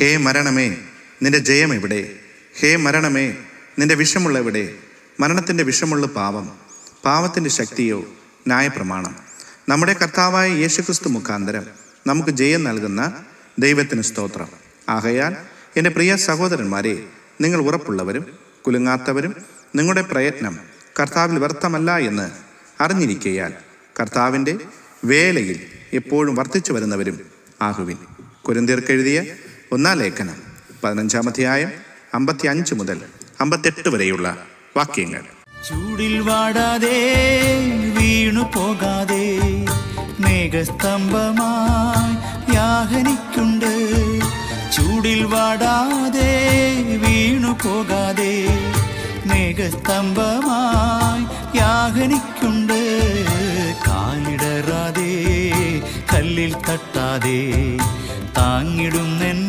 ഹേ മരണമേ, നിന്റെ ജയം എവിടെ? ഹേ മരണമേ, നിന്റെ വിഷമുള്ള എവിടെ? മരണത്തിൻ്റെ വിഷമുള്ള പാവം, പാവത്തിൻ്റെ ശക്തിയോ ന്യായപ്രമാണം. നമ്മുടെ കർത്താവായ യേശുക്രിസ്തു മുഖാന്തരം നമുക്ക് ജയം നൽകുന്ന ദൈവത്തിന് സ്തോത്രം. ആകയാൽ എൻ്റെ പ്രിയ സഹോദരന്മാരെ, നിങ്ങൾ ഉറപ്പുള്ളവരും കുലുങ്ങാത്തവരും നിങ്ങളുടെ പ്രയത്നം കർത്താവിൽ വ്യർത്ഥമല്ല എന്ന് അറിഞ്ഞിരിക്കയാൽ കർത്താവിൻ്റെ വേലയിൽ എപ്പോഴും വർദ്ധിച്ചു വരുന്നവരും ആകുവിൻ. കൊരിന്ത്യർക്കെഴുതിയ 1 ലേഖനം 15-ാം അധ്യായം 55 മുതൽ 58 വരെയുള്ള വാക്യങ്ങൾ. ചൂടിൽ വാടാതെ വീണു പോകാതെ മേഘസ്തംഭമായി യാഹനിക്കുണ്ട്. ചൂടിൽ വാടാതെ വീണു പോകാതെ മേഘസ്തംഭമായി യാഹനിക്കുണ്ട്. കാലിടറാതെ കല്ലിൽ തട്ടാതെ താങ്ങിടുന്നെൻ